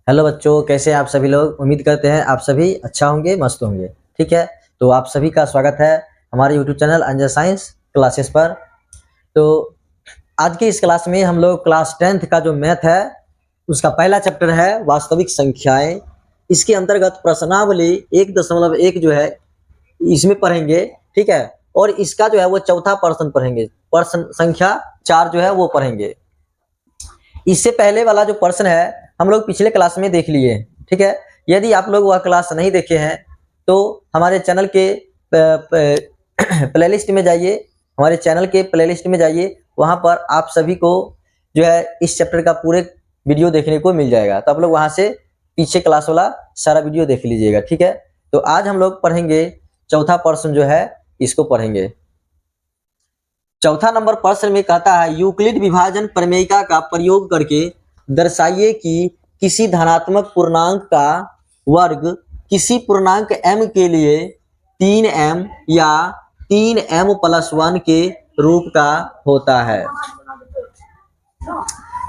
Hello बच्चों, कैसे हैं आप सभी लोग। उम्मीद करते हैं आप सभी अच्छा होंगे, मस्त होंगे। ठीक है, तो आप सभी का स्वागत है हमारे YouTube channel Anjay science classes पर। तो आज की इस क्लास में हम लोग क्लास 10th का जो मैथ है उसका पहला चैप्टर है वास्तविक संख्याएं। इसके अंतर्गत प्रश्नावली 1.1 जो है इसमें पढ़ेंगे। ठीक है, और इसका जो है वो चौथा प्रश्न पढ़ेंगे, प्रश्न संख्या 4 जो है वो पढ़ेंगे। इससे पहले वाला जो प्रश्न है हम लोग पिछले क्लास में देख लिए। ठीक है, यदि आप लोग वह क्लास नहीं देखे हैं तो हमारे चैनल के प्लेलिस्ट में जाइए, हमारे चैनल के प्लेलिस्ट में जाइए, वहां पर आप सभी को जो है इस चैप्टर का पूरे वीडियो देखने को मिल जाएगा। तो आप लोग वहां से पीछे क्लास वाला सारा वीडियो देख लीजिएगा। ठीक है, तो आज हम लोग पढ़ेंगे चौथा प्रश्न जो है इसको पढ़ेंगे। चौथा नंबर प्रश्न में कहता है यूक्लिड विभाजन प्रमेयिका का प्रयोग करके दर्शाइए कि किसी धनात्मक पूर्णांक का वर्ग किसी पूर्णांक m के लिए 3m या 3m+1 के रूप का होता है।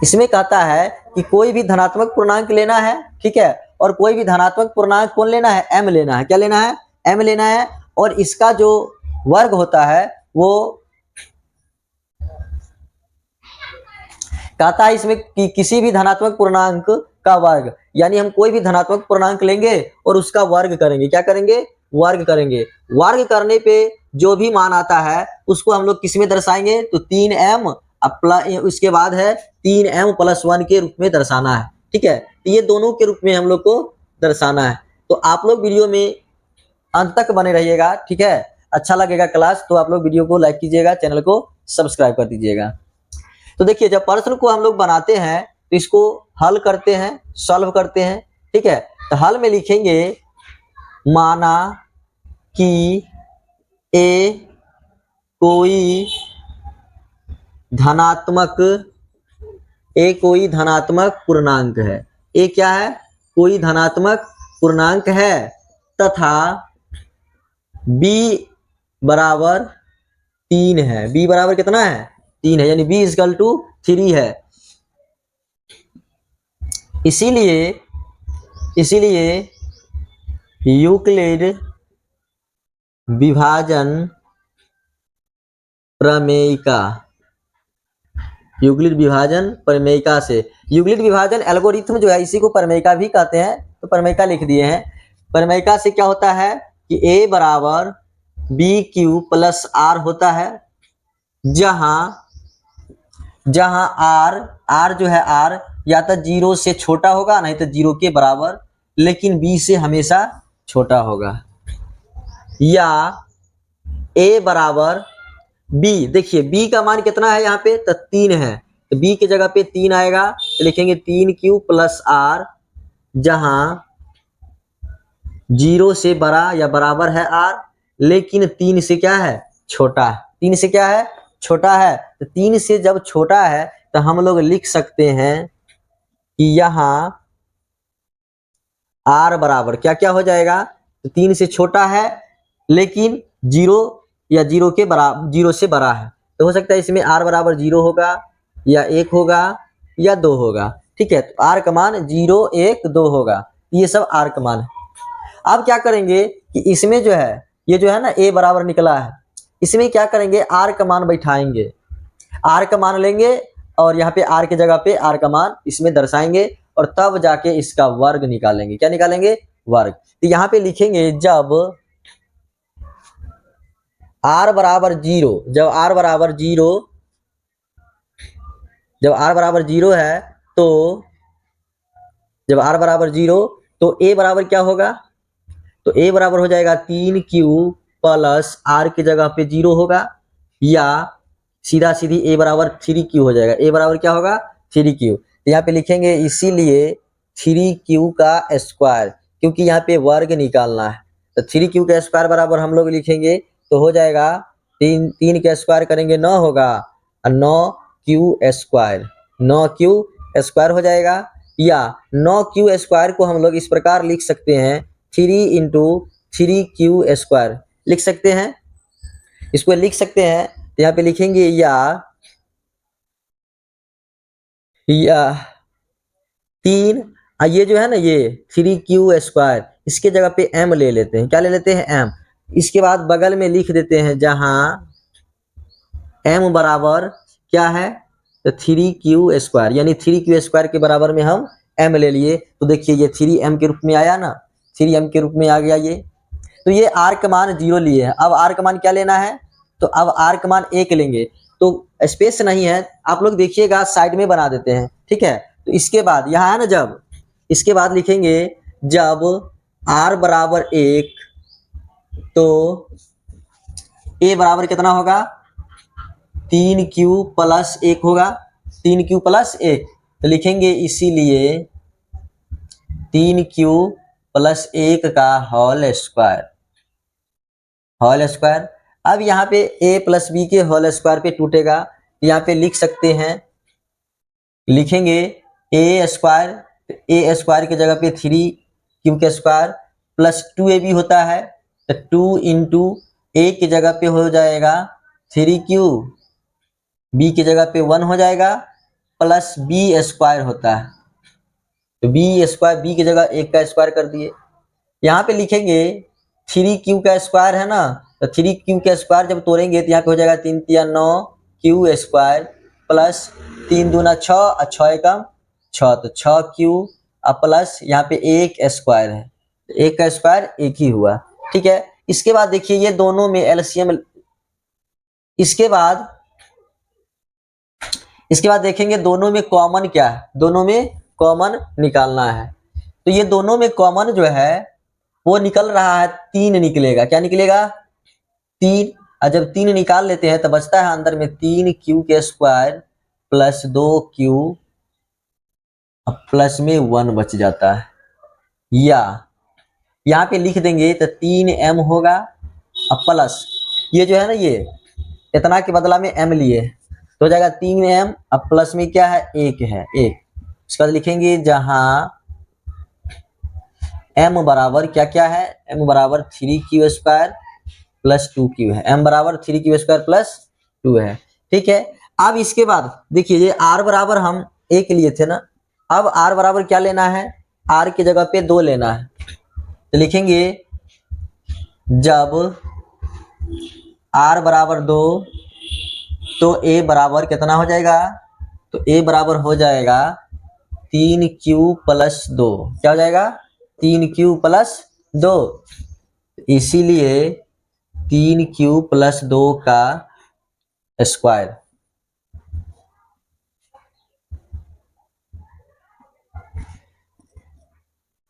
इसमें कहता है कि कोई भी धनात्मक पूर्णांक लेना है, ठीक है, और कोई भी धनात्मक पूर्णांक कौन लेना है, m लेना है। क्या लेना है, m लेना है, और इसका जो वर्ग होता है वो कहता है इसमें कि किसी भी धनात्मक पूर्णांक का वर्ग, यानी हम कोई भी धनात्मक पूर्णांक लेंगे और उसका वर्ग करेंगे। क्या करेंगे, वर्ग करेंगे। वर्ग करने पे जो भी मान आता है उसको हम लोग किस में दर्शाएंगे, तो 3m उसके बाद है 3m+1 के रूप में दर्शाना है। ठीक है, तो ये दोनों के रूप में हम लोग को दर्शाना है। तो आप लोग वीडियो में अंत तक बने रहिएगा। ठीक है, अच्छा लगेगा क्लास तो आप लोग वीडियो को लाइक कीजिएगा, चैनल को सब्सक्राइब कर दीजिएगा। तो देखिए, जब प्रश्न को हम लोग बनाते हैं तो इसको हल करते हैं, सॉल्व करते हैं। ठीक है, तो हल में लिखेंगे माना कि ए कोई धनात्मक पूर्णांक है। ए क्या है, कोई धनात्मक पूर्णांक है तथा b बराबर 3 है। b बराबर कितना है, 3 है, यानी b = 3 है। इसीलिए यूक्लिड विभाजन प्रमेयिका, यूक्लिड विभाजन प्रमेयिका से, यूक्लिड विभाजन एल्गोरिथम जो है इसी को प्रमेयिका भी कहते हैं, तो प्रमेयिका लिख दिए हैं। प्रमेयिका से क्या होता है कि a बराबर BQ+R होता है, जहां r जो है r या तो 0 से छोटा होगा नहीं तो 0 के बराबर, लेकिन b से हमेशा छोटा होगा। या a बराबर b, देखिए b का मान कितना है यहाँ पे, तो 3 है, तो b की जगह पे 3 आएगा, तो लिखेंगे 3Q+R, जहां 0 से बड़ा या बराबर है r, लेकिन 3 से क्या है, छोटा है। 3 से क्या है, छोटा है। तो 3 से जब छोटा है तो हम लोग लिख सकते हैं कि यहाँ r बराबर क्या क्या हो जाएगा, तो 3 से छोटा है लेकिन 0 या 0 के बराबर, 0 से बड़ा है, तो हो सकता है इसमें r बराबर 0 होगा या 1 होगा या 2 होगा। ठीक है, तो r का मान 0, 1, 2 होगा, ये सब r का मान है। अब क्या करेंगे कि इसमें जो है ये जो है ना a बराबर निकला है, इसमें क्या करेंगे, r का मान बैठाएंगे, r का मान लेंगे और यहाँ पे r की जगह पे r का मान इसमें दर्शाएंगे और तब जाके इसका वर्ग निकालेंगे। क्या निकालेंगे, वर्ग। तो यहाँ पे लिखेंगे जब r बराबर 0, जब r बराबर 0 है, तो जब r बराबर 0 तो a बराबर क्या होगा, तो a बराबर हो जाएगा 3Q+R की जगह पे 0 होगा, या सीधा सीधी a बराबर 3Q हो जाएगा। a बराबर क्या होगा, 3Q। यहाँ पे लिखेंगे इसीलिए 3Q का स्क्वायर, क्योंकि यहाँ पे वर्ग निकालना है, तो 3Q का स्क्वायर बराबर हम लोग लिखेंगे तो हो जाएगा 3 का स्क्वायर करेंगे 9 होगा, और 9Q स्क्वायर, 9Q स्क्वायर हो जाएगा। या 9Q स्क्वायर को हम लोग इस प्रकार लिख सकते हैं 3 × 3Q स्क्वायर लिख सकते हैं, इसको लिख सकते हैं। तो यहाँ पे लिखेंगे या 3 ये जो है ना ये 3q², इसके जगह पे m ले लेते हैं। क्या ले लेते हैं? m। इसके बाद बगल में लिख देते हैं जहां m बराबर क्या है, तो 3q², यानी 3q² के बराबर में हम m ले लिए। तो देखिए ये 3m के रूप में आया ना, 3m के रूप में आ गया ये। तो ये r का मान 0 लिए है। अब r का मान क्या लेना है, तो अब r का मान 1 लेंगे। तो स्पेस नहीं है, आप लोग देखिएगा साइड में बना देते हैं, ठीक है। तो इसके बाद यहाँ है ना, जब इसके बाद लिखेंगे जब r बराबर 1, तो a बराबर कितना होगा, 3q+1 होगा, 3q+1। तो लिखेंगे इसीलिए 3q+1 का होल स्क्वायर। अब यहाँ पे a+b के होल स्क्वायर पे टूटेगा, यहाँ पे लिख सकते हैं, लिखेंगे a² की जगह पे 3q² प्लस 2ab होता है, तो 2 इंटू a की जगह पे हो जाएगा 3q, b की जगह पे 1 हो जाएगा, प्लस b² होता है, तो b² b की जगह 1 का स्क्वायर कर दिए। यहाँ पे लिखेंगे 3q² है ना, तो 3q² जब तोड़ेंगे तो यहाँ पे हो जाएगा 3 तिया 9 q² प्लस 3 दूना 6 और 6 एकम 6, तो 6q प्लस यहाँ पे 1 स्क्वायर है, 1 का स्क्वायर 1 ही हुआ, ठीक है। इसके बाद देखिए ये दोनों में एलसीएम, इसके बाद देखेंगे दोनों में कॉमन क्या है, दोनों में कॉमन निकालना है। तो ये दोनों में कॉमन जो है वो निकल रहा है 3 निकलेगा। क्या निकलेगा? 3। और जब 3 निकाल लेते हैं तो बचता है अंदर में 3q² प्लस 2q प्लस में 1 बच जाता है, या यहाँ पे लिख देंगे तो 3m होगा और प्लस ये जो है ना, ये इतना के बदला में m लिए तो हो जाएगा 3m और प्लस में क्या है, 1 है 1। उसके बाद लिखेंगे जहां m बराबर क्या क्या है, m बराबर 3q² प्लस 2q है, m बराबर 3q² प्लस 2 है, ठीक है। अब इसके बाद देखिए ये r बराबर हम 1 लिए थे ना, अब r बराबर क्या लेना है, r की जगह पे 2 लेना है। तो लिखेंगे जब r बराबर 2, तो a बराबर कितना हो जाएगा, तो a बराबर हो जाएगा 3q+2। क्या हो जाएगा, 3q+2। इसीलिए 3q+2 का स्क्वायर,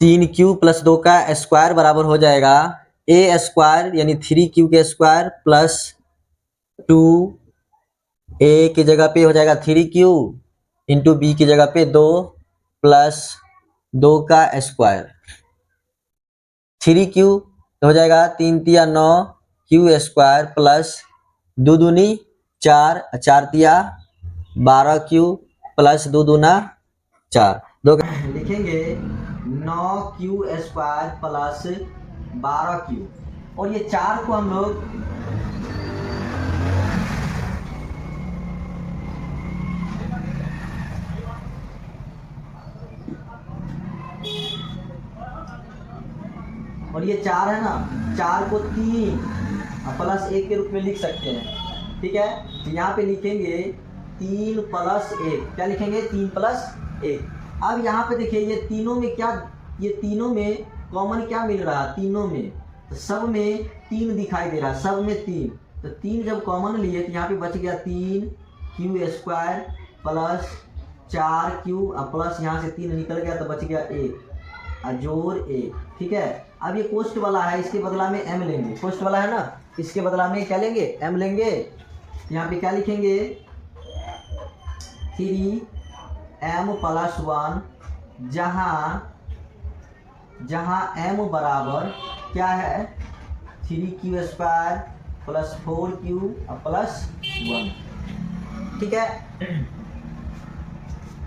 तीन क्यू प्लस 2 का स्क्वायर बराबर हो जाएगा a² यानी 3q² प्लस 2a की जगह पे हो जाएगा 3q इंटू बी की जगह पे 2 प्लस 2 का स्क्वायर, 3q हो जाएगा 3 तिया 9 q² प्लस 2 दूनी 4 4 तिया 12q प्लस 2 दूना 4, 2 लिखेंगे 9q² प्लस 12q, और ये 4 को हम लोग और ये 4 है ना, 4 को 3 प्लस 1 के रूप में लिख सकते हैं, ठीक है। तो यहाँ पे लिखेंगे 3 प्लस 1, क्या लिखेंगे 3 प्लस 1। अब यहाँ पे देखिए ये तीनों में क्या, ये तीनों में कॉमन क्या मिल रहा है, तीनों में तो सब में 3 दिखाई दे रहा है, सब में 3, तो 3 जब कॉमन लिए तो यहाँ पे बच गया 3q² प्लस 4q प्लस यहाँ से 3 निकल गया तो बच गया 1 जोड़ 1, ठीक है। अब ये कोष्ट वाला है, इसके बदला में m लेंगे, कोष्ट वाला है ना, इसके बदला में क्या लेंगे, m लेंगे। यहाँ पे क्या लिखेंगे 3m प्लस 1, जहाँ m बराबर क्या है 3q² प्लस 4q प्लस 1, ठीक है।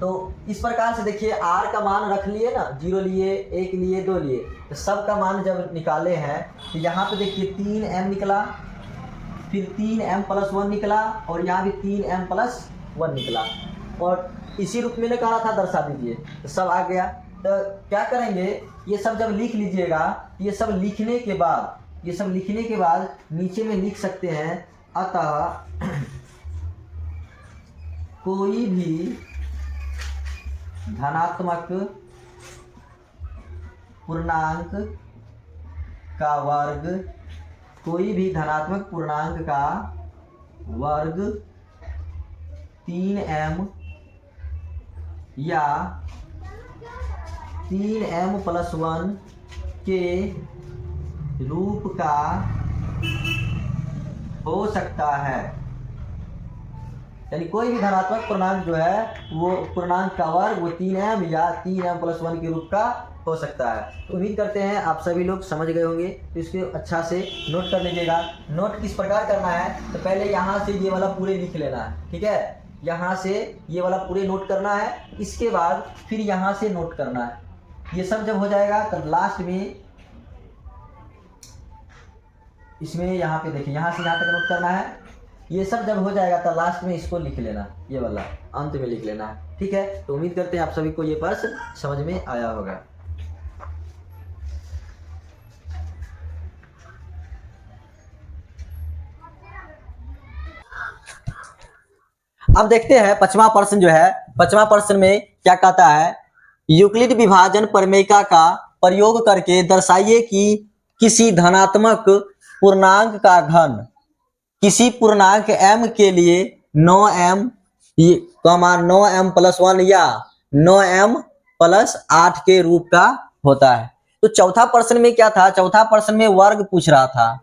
तो इस प्रकार से देखिए r का मान रख लिए ना, 0 लिए 1 लिए 2 लिए, तो सब का मान जब निकाले हैं तो यहाँ पे देखिए 3m निकला, फिर 3m प्लस 1 निकला, और यहाँ भी 3m प्लस 1 निकला, और इसी रूप में कहा था दर्शा दीजिए, तो सब आ गया। तो क्या करेंगे, ये सब जब लिख लीजिएगा, ये सब लिखने के बाद नीचे में लिख सकते हैं, अतः कोई भी धनात्मक पूर्णांक का वर्ग, कोई भी धनात्मक पूर्णांक का वर्ग 3m या 3m+1 के रूप का हो सकता है। यानी कोई भी धनात्मक पूर्णांक जो है वो पूर्णांक का वर्ग वो 3m या 3m+1 के रूप का हो सकता है। तो उम्मीद करते हैं आप सभी लोग समझ गए होंगे, तो इसको अच्छा से नोट कर लीजिएगा। नोट किस प्रकार करना है, तो पहले यहाँ से ये वाला पूरे लिख लेना है, ठीक है, यहाँ से ये वाला पूरे नोट करना है, इसके बाद फिर यहाँ से नोट करना है। ये सब जब हो जाएगा तब लास्ट में इसमें यहाँ पे देखिए, यहाँ से यहाँ तक नोट करना है। ये सब जब हो जाएगा तो लास्ट में इसको लिख लेना, ये वाला अंत में लिख लेना है, ठीक है। तो उम्मीद करते हैं आप सभी को ये प्रश्न समझ में आया होगा। अब देखते हैं पांचवा प्रश्न जो है, पांचवा प्रश्न में क्या कहता है, यूक्लिड विभाजन प्रमेयिका का प्रयोग करके दर्शाइए कि किसी धनात्मक पूर्णांक का घन किसी पूर्णांक m के लिए 9m, 9m+1 या 9m+8 के रूप का होता है। तो चौथा प्रश्न में क्या था, चौथा प्रश्न में वर्ग पूछ रहा था,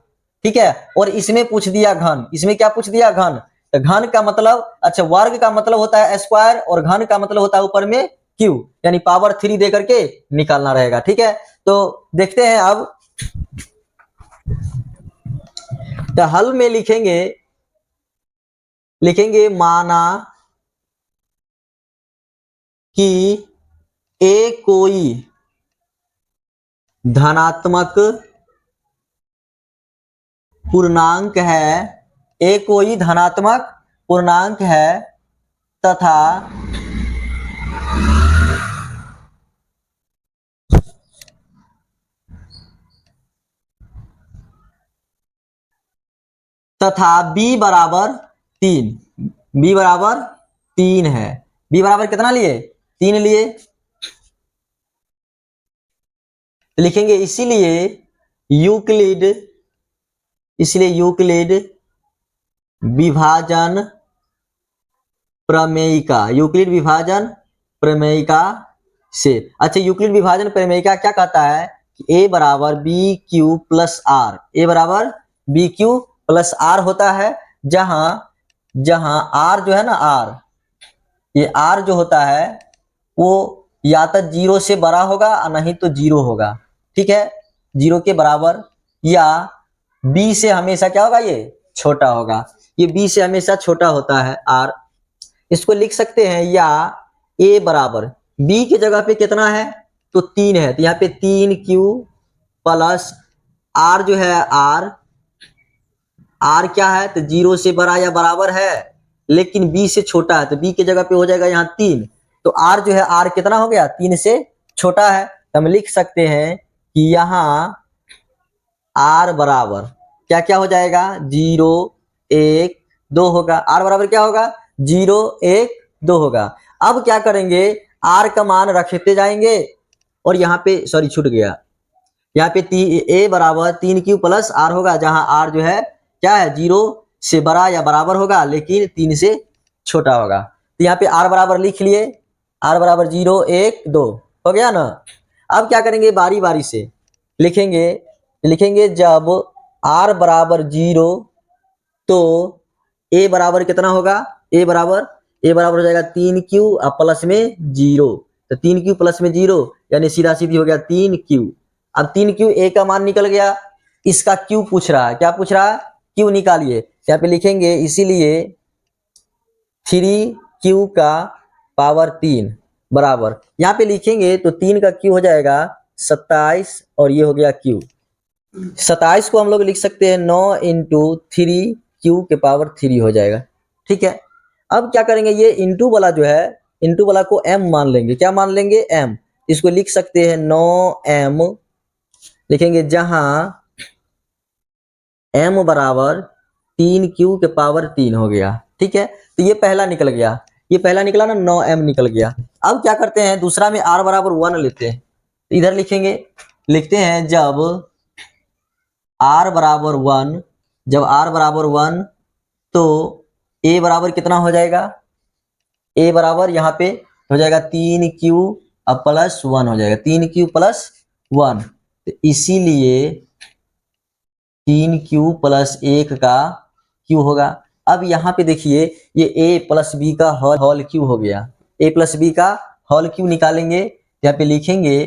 ठीक है, और इसमें पूछ दिया घन। इसमें क्या पूछ दिया, घन। तो घन का मतलब, अच्छा, वर्ग का मतलब होता है स्क्वायर और घन का मतलब होता है ऊपर में क्यू, यानी पावर 3 दे करके निकालना रहेगा, ठीक है। तो देखते हैं अब, तो हल में लिखेंगे माना कि ए कोई धनात्मक पूर्णांक है, ए कोई धनात्मक पूर्णांक है तथा b बराबर 3, b बराबर 3 है। b बराबर कितना लिए, 3 लिए। लिखेंगे इसलिए यूक्लिड विभाजन प्रमेयिका से, अच्छा, यूक्लिड विभाजन प्रमेयिका क्या कहता है कि a बराबर b q plus r, a बराबर बी क्यू प्लस आर होता है, जहां आर जो है ना, ये आर जो होता है वो या तो 0 से बड़ा होगा और नहीं तो 0 होगा, ठीक है, 0 के बराबर, या b से हमेशा क्या होगा, ये छोटा होगा, ये b से हमेशा छोटा होता है आर। इसको लिख सकते हैं, या a बराबर b की जगह पे कितना है, तो 3 है, तो यहाँ पे 3q प्लस r जो है, r क्या है, तो 0 से बड़ा या बराबर है, लेकिन b से छोटा है, तो b की जगह पे हो जाएगा यहाँ 3, तो r जो है, r कितना हो गया, 3 से छोटा है, तो हम लिख सकते हैं कि यहाँ r बराबर क्या क्या हो जाएगा, 0 1 2 होगा, r बराबर क्या होगा, 0 1 2 होगा। अब क्या करेंगे, r का मान रखते जाएंगे, और यहाँ पे सॉरी छूट गया, यहाँ पे a बराबर 3q प्लस r होगा, जहां r जो है क्या है, 0 से बड़ा या बराबर होगा, लेकिन 3 से छोटा होगा। तो यहाँ पे r बराबर लिख लिए, r बराबर 0 1 2 हो गया ना। अब क्या करेंगे, बारी बारी से लिखेंगे जब r बराबर 0 तो a बराबर कितना होगा, a बराबर हो जाएगा 3q और प्लस में 0, तो 3q प्लस में 0 यानी सीधा सीधी हो गया 3q। अब 3q a का मान निकल गया, इसका q पूछ रहा है, क्या पूछ रहा है, q निकालिए। यहाँ पे लिखेंगे इसीलिए 3q का पावर 3 बराबर, यहाँ पे लिखेंगे तो 3 का q हो जाएगा 27 और ये हो गया q। 27 को हम लोग लिख सकते हैं 9 इंटू 3q के पावर 3 हो जाएगा, ठीक है। अब क्या करेंगे, ये इंटू वाला जो है, इंटू वाला को m मान लेंगे, क्या मान लेंगे, m। इसको लिख सकते हैं 9m, लिखेंगे जहां m बराबर 3q के पावर 3 हो गया। ठीक है, तो ये पहला निकल गया, ये पहला निकला ना, 9m निकल गया। अब क्या करते हैं, दूसरा में r बराबर 1 लेते हैं, इधर लिखेंगे, लिखते हैं जब r बराबर 1, जब r बराबर 1 तो a बराबर कितना हो जाएगा, a बराबर यहाँ पे हो जाएगा 3q अब प्लस 1 हो जाएगा, 3q प्लस 1, तो इसीलिए 3q प्लस 1 का q होगा। अब यहाँ पे देखिए ये a प्लस बी का होल q हो गया, a प्लस बी का होल q निकालेंगे, यहाँ पे लिखेंगे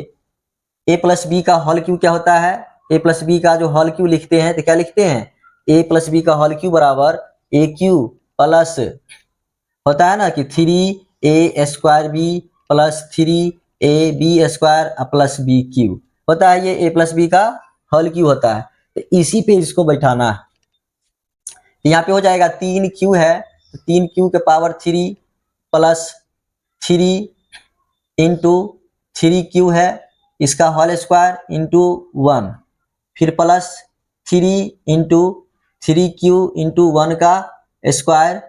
a प्लस बी का होल q क्या होता है, a प्लस बी का जो होल q लिखते हैं तो क्या लिखते हैं, a प्लस बी का होल q बराबर aq प्लस होता है ना कि 3a square b plus 3ab square plus b q होता है, ये a प्लस बी का होल q होता है। तो इसी पे इसको बैठाना है, तो यहाँ पे हो जाएगा 3q है, तो 3q के पावर 3 प्लस 3 इंटू 3q है, इसका होल स्क्वायर इंटू 1, फिर प्लस 3 इंटू 3q इंटू 1 का स्क्वायर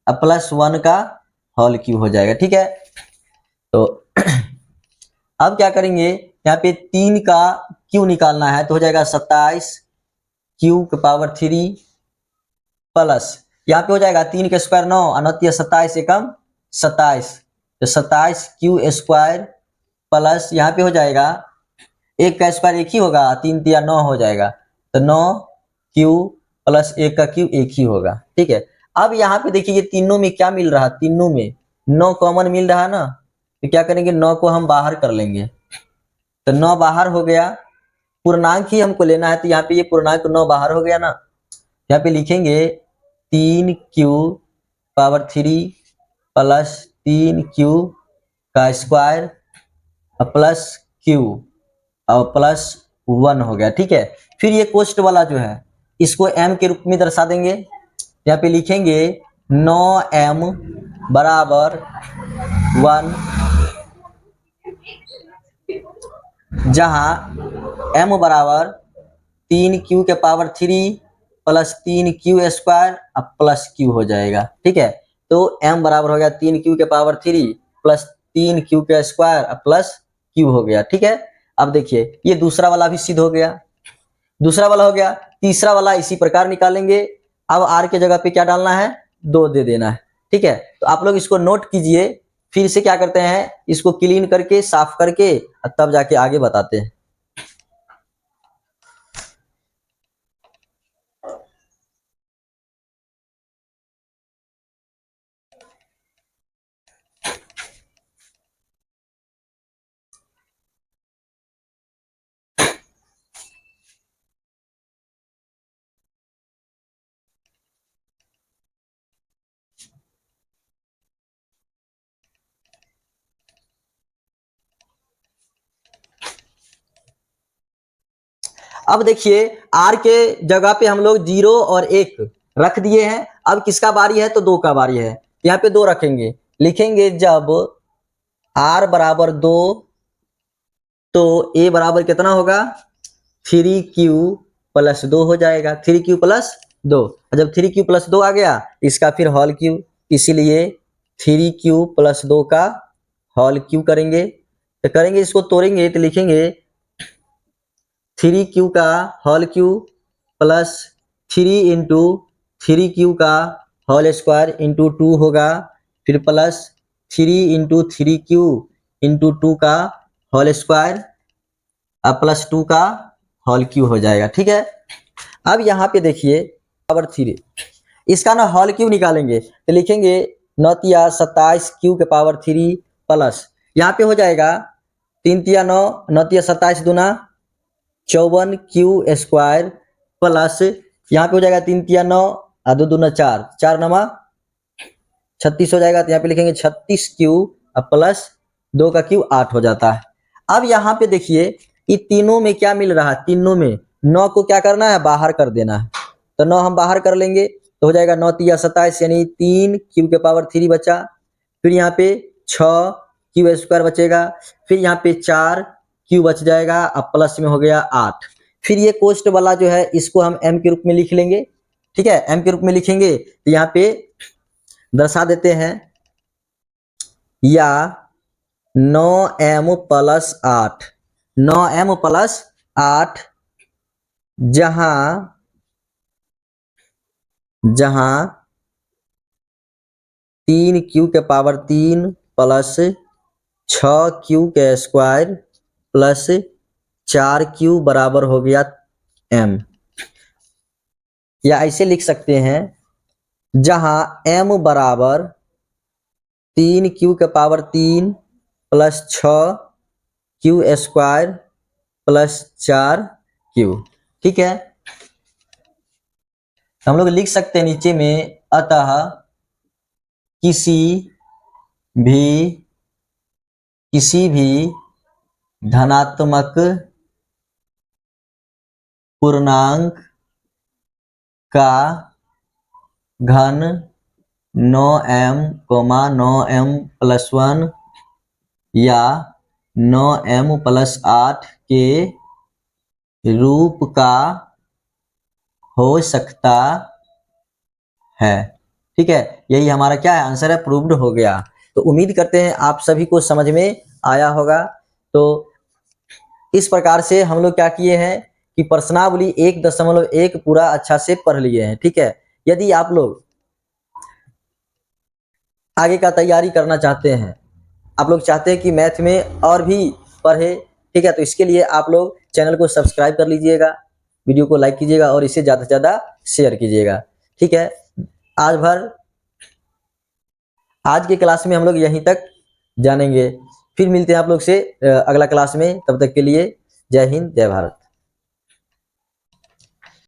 प्लस 1 का होल क्यू हो जाएगा। ठीक है, तो अब क्या करेंगे, यहाँ पे 3 का क्यू निकालना है, तो हो जाएगा 27q के पावर 3 प्लस यहाँ पे हो जाएगा 3 का स्क्वायर 9, 27 एकम 27, तो 27q स्क्वायर प्लस यहाँ पे हो जाएगा 1 का स्क्वायर 1 ही होगा, 3 तिया 9 हो जाएगा, तो 9q प्लस 1 का q 1 ही होगा। ठीक है, अब यहाँ पे देखिए ये तीनों में क्या मिल रहा है, तीनों में 9 कॉमन मिल रहा है ना, तो क्या करेंगे 9 को हम बाहर कर लेंगे, तो 9 बाहर हो गया, पूर्णांक ही हमको लेना है, तो यहाँ पे ये पूर्णांक 9 बाहर हो गया ना, यहाँ पे लिखेंगे 3q पावर 3 प्लस 3q का स्क्वायर प्लस q और प्लस 1 हो गया। ठीक है, फिर ये कोष्ट वाला जो है इसको m के रूप में दर्शा देंगे, यहाँ पे लिखेंगे 9m बराबर 1, जहां m बराबर 3q के पावर 3 प्लस 3q स्क्वायर अब प्लस q हो जाएगा। ठीक है, तो m बराबर हो गया 3q के पावर 3 प्लस 3q के स्क्वायर अब प्लस q हो गया। ठीक है, अब देखिए ये दूसरा वाला भी सिद्ध हो गया, दूसरा वाला हो गया, तीसरा वाला इसी प्रकार निकालेंगे। अब r के जगह पे क्या डालना है, 2 दे देना है। ठीक है, तो आप लोग इसको नोट कीजिए, फिर से क्या करते हैं, इसको क्लीन करके साफ करके तब जाके आगे बताते हैं। अब देखिए r के जगह पे हम लोग 0 और 1 रख दिए हैं, अब किसका बारी है, तो 2 का बारी है, यहाँ पे 2 रखेंगे, लिखेंगे जब r बराबर 2 तो a बराबर कितना होगा, 3q प्लस 2 हो जाएगा, 3q प्लस 2, जब 3q प्लस 2 आ गया इसका फिर होल क्यू, इसीलिए 3q प्लस 2 का होल क्यू करेंगे, तो करेंगे इसको तोड़ेंगे तो लिखेंगे 3q का whole Q plus 3 into 3q का होल स्क्वायर इंटू 2 होगा, फिर प्लस 3 इंटू 3q इंटू 2 का होल स्क्वायर अब प्लस 2 का होल क्यू हो जाएगा। ठीक है, अब यहाँ पे देखिए पावर 3, इसका ना होल क्यू निकालेंगे तो लिखेंगे 9 तिया 27 क्यू के पावर 3 प्लस यहाँ पे हो जाएगा 3 तिया 9, 9 तिया 27 दूना 54 क्यू स्क्वायर प्लस यहाँ पे हो जाएगा 3 तिया 9 और 2 दूना 4, 4 नमा 36 हो जाएगा, तो यहाँ पे लिखेंगे 36 क्यू प्लस 2 का क्यू 8 हो जाता है। अब यहाँ पे देखिए ये तीनों में क्या मिल रहा है, तीनों में 9 को क्या करना है, बाहर कर देना है, तो 9 हम बाहर कर लेंगे तो हो जाएगा 9 तिया 27 यानी 3 क्यू के पावर 3 बचा, फिर यहाँ पे 6 क्यू स्क्वायर बचेगा, फिर यहाँ पे 4 क्यू बच जाएगा, अब प्लस में हो गया 8। फिर ये कोष्ट वाला जो है इसको हम m के रूप में लिख लेंगे, ठीक है। m के रूप में लिखेंगे तो यहाँ पे दर्शा देते हैं, या 9m प्लस 8, 9m प्लस 8, जहां 3q के पावर 3 प्लस 6q के स्क्वायर प्लस 4q बराबर हो गया m। या ऐसे लिख सकते हैं, जहां m बराबर 3q के power 3 plus 6q square plus 4q, ठीक है। हम लोग लिख सकते हैं नीचे में, अतः किसी भी धनात्मक पूर्णांक का घन 9m, 9m प्लस 1 या 9m प्लस 8 के रूप का हो सकता है, ठीक है। यही हमारा क्या है, आंसर है, प्रूव्ड हो गया। तो उम्मीद करते हैं आप सभी को समझ में आया होगा। तो इस प्रकार से हम लोग क्या किए हैं कि प्रश्नावली 1.1 पूरा अच्छा से पढ़ लिए हैं, ठीक है। यदि आप लोग आगे का तैयारी करना चाहते हैं, आप लोग चाहते हैं कि मैथ में और भी पढ़े, ठीक है, तो इसके लिए आप लोग चैनल को सब्सक्राइब कर लीजिएगा, वीडियो को लाइक कीजिएगा और इसे ज़्यादा से ज़्यादा शेयर कीजिएगा, ठीक है। आज के क्लास में हम लोग यहीं तक जानेंगे, फिर मिलते हैं आप लोग से अगला क्लास में। तब तक के लिए जय हिंद, जय भारत।